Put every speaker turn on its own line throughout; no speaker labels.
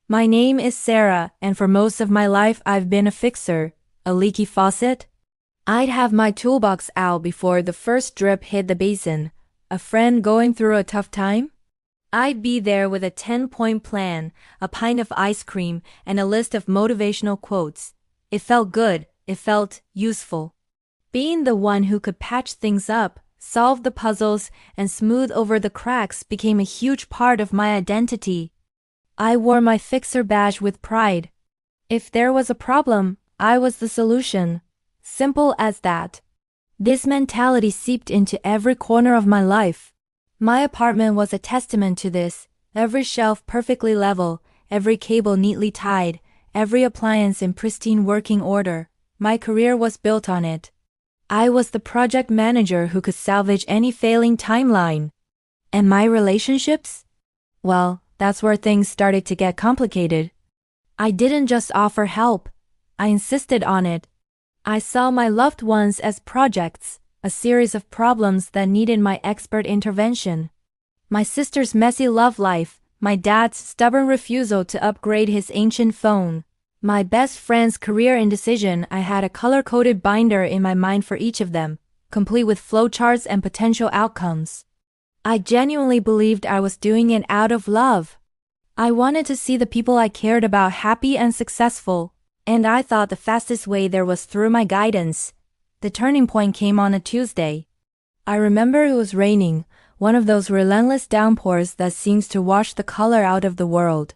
My name is Sarah, and for most of my life I've been a fixer. A leaky faucet? I'd have my toolbox out before the first drip hit the basin. A friend going through a tough time? I'd be there with a 10-point plan, a pint of ice cream, and a list of motivational quotes. It felt good. It felt useful. Being the one who could patch things up, solve the puzzles, and smooth over the cracks became a huge part of my identity. I wore my fixer badge with pride. If there was a problem, I was the solution. Simple as that. This mentality seeped into every corner of my life. My apartment was a testament to this. Every shelf perfectly level, every cable neatly tied, every appliance in pristine working order. My career was built on it. I was the project manager who could salvage any failing timeline. And my relationships? Well, that's where things started to get complicated. I didn't just offer help. I insisted on it. I saw my loved ones as projects, a series of problems that needed my expert intervention. My sister's messy love life, my dad's stubborn refusal to upgrade his ancient phone, my best friend's career indecision. I had a color-coded binder in my mind for each of them, complete with flowcharts and potential outcomes. I genuinely believed I was doing it out of love. I wanted to see the people I cared about happy and successful, and I thought the fastest way there was through my guidance. The turning point came on a Tuesday. I remember it was raining, one of those relentless downpours that seems to wash the color out of the world.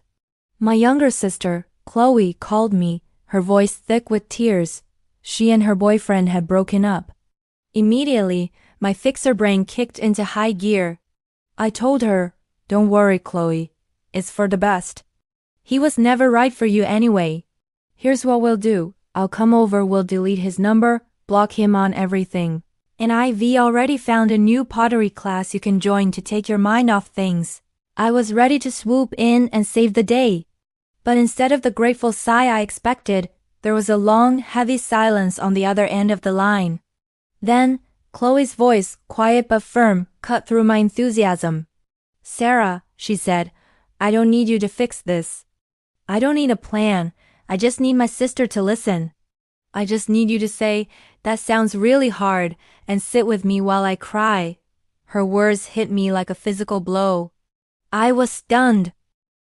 My younger sister, Chloe, called me, her voice thick with tears. She and her boyfriend had broken up. Immediately, my fixer brain kicked into high gear. I told her, "Don't worry, Chloe. It's for the best. He was never right for you anyway. Here's what we'll do. I'll come over, we'll delete his number, block him on everything. And I've already found a new pottery class you can join to take your mind off things." I was ready to swoop in and save the day. But instead of the grateful sigh I expected, there was a long, heavy silence on the other end of the line. Then, Chloe's voice, quiet but firm, cut through my enthusiasm. "Sarah," she said, "I don't need you to fix this. I don't need a plan. I just need my sister to listen. I just need you to say, 'That sounds really hard,' and sit with me while I cry." Her words hit me like a physical blow. I was stunned.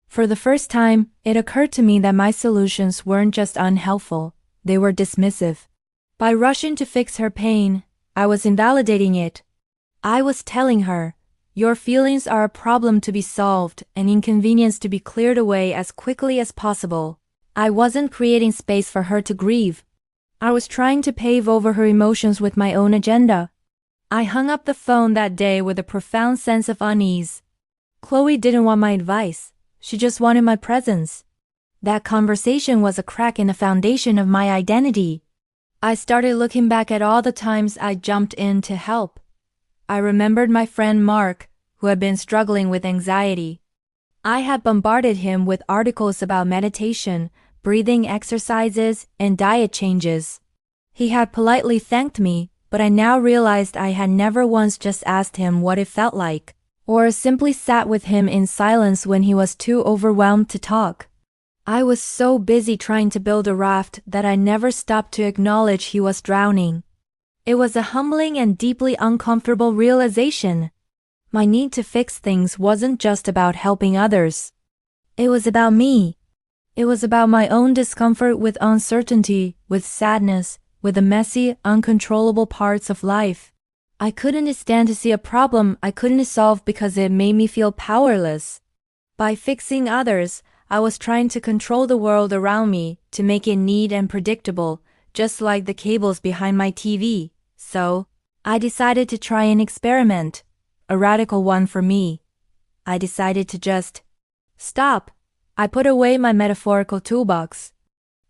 For the first time, it occurred to me that my solutions weren't just unhelpful, they were dismissive. By rushing to fix her pain, I was invalidating it. I was telling her, "Your feelings are a problem to be solved, an inconvenience to be cleared away as quickly as possible." I wasn't creating space for her to grieve. I was trying to pave over her emotions with my own agenda. I hung up the phone that day with a profound sense of unease. Chloe didn't want my advice. She just wanted my presence. That conversation was a crack in the foundation of my identity. I started looking back at all the times I jumped in to help. I remembered my friend Mark, who had been struggling with anxiety. I had bombarded him with articles about meditation, breathing exercises, and diet changes. He had politely thanked me, but I now realized I had never once just asked him what it felt like, or simply sat with him in silence when he was too overwhelmed to talk. I was so busy trying to build a raft that I never stopped to acknowledge he was drowning. It was a humbling and deeply uncomfortable realization. My need to fix things wasn't just about helping others. It was about me. It was about my own discomfort with uncertainty, with sadness, with the messy, uncontrollable parts of life. I couldn't stand to see a problem I couldn't solve because it made me feel powerless. By fixing others, I was trying to control the world around me, to make it neat and predictable, just like the cables behind my TV. So, I decided to try an experiment, a radical one for me. I decided to just stop. I put away my metaphorical toolbox.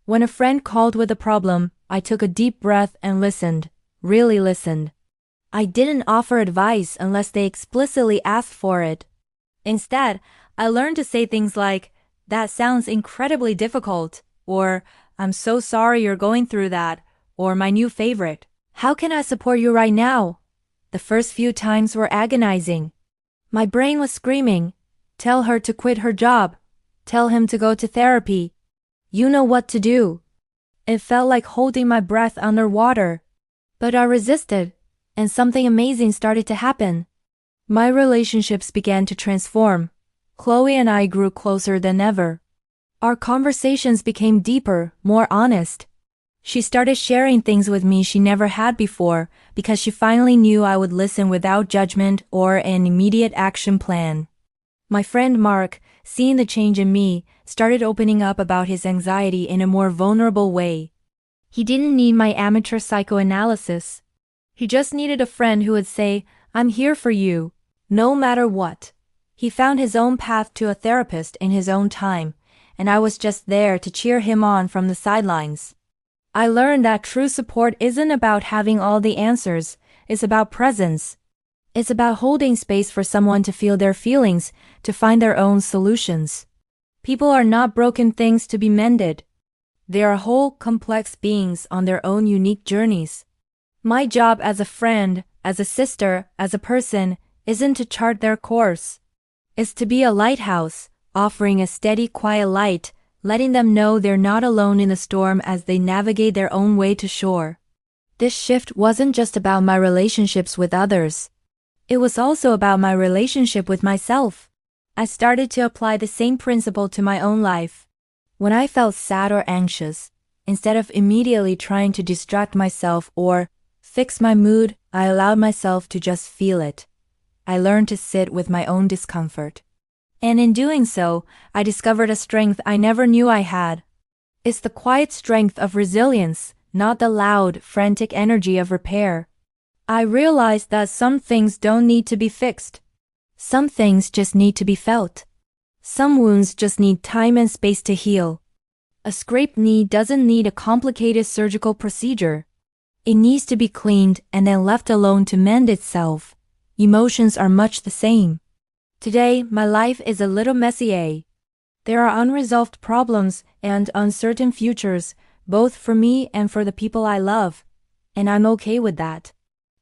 When a friend called with a problem, I took a deep breath and listened, really listened. I didn't offer advice unless they explicitly asked for it. Instead, I learned to say things like, "That sounds incredibly difficult," or "I'm so sorry you're going through that," or my new favorite, "How can I support you right now?" The first few times were agonizing. My brain was screaming, "Tell her to quit her job. Tell him to go to therapy. You know what to do. It felt like holding my breath underwater. But I resisted, and something amazing started to happen. My relationships began to transform. Chloe and I grew closer than ever. Our conversations became deeper, more honest. She started sharing things with me she never had before because she finally knew I would listen without judgment or an immediate action plan. My friend Mark, seeing the change in me, started opening up about his anxiety in a more vulnerable way. He didn't need my amateur psychoanalysis. He just needed a friend who would say, "I'm here for you, no matter what." He found his own path to a therapist in his own time, and I was just there to cheer him on from the sidelines. I learned that true support isn't about having all the answers, it's about presence. It's about holding space for someone to feel their feelings, to find their own solutions. People are not broken things to be mended. They are whole, complex beings on their own unique journeys. My job as a friend, as a sister, as a person, isn't to chart their course. It's to be a lighthouse, offering a steady, quiet light, letting them know they're not alone in the storm as they navigate their own way to shore. This shift wasn't just about my relationships with others. It was also about my relationship with myself. I started to apply the same principle to my own life. When I felt sad or anxious, instead of immediately trying to distract myself or fix my mood, I allowed myself to just feel it. I learned to sit with my own discomfort. And in doing so, I discovered a strength I never knew I had. It's the quiet strength of resilience, not the loud, frantic energy of repair. I realized that some things don't need to be fixed. Some things just need to be felt. Some wounds just need time and space to heal. A scraped knee doesn't need a complicated surgical procedure. It needs to be cleaned and then left alone to mend itself. Emotions are much the same. Today, my life is a little messy. There are unresolved problems and uncertain futures, both for me and for the people I love. And I'm okay with that.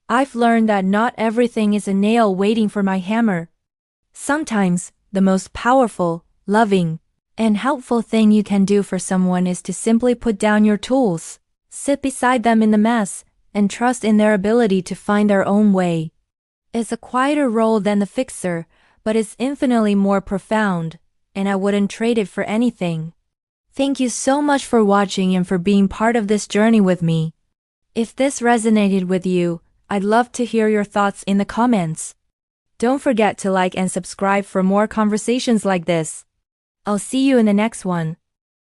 I've learned that not everything is a nail waiting for my hammer. Sometimes, the most powerful, loving, and helpful thing you can do for someone is to simply put down your tools, sit beside them in the mess, and trust in their ability to find their own way. It's a quieter role than the fixer, but it's infinitely more profound, and I wouldn't trade it for anything. Thank you so much for watching and for being part of this journey with me. If this resonated with you, I'd love to hear your thoughts in the comments. Don't forget to like and subscribe for more conversations like this. I'll see you in the next one.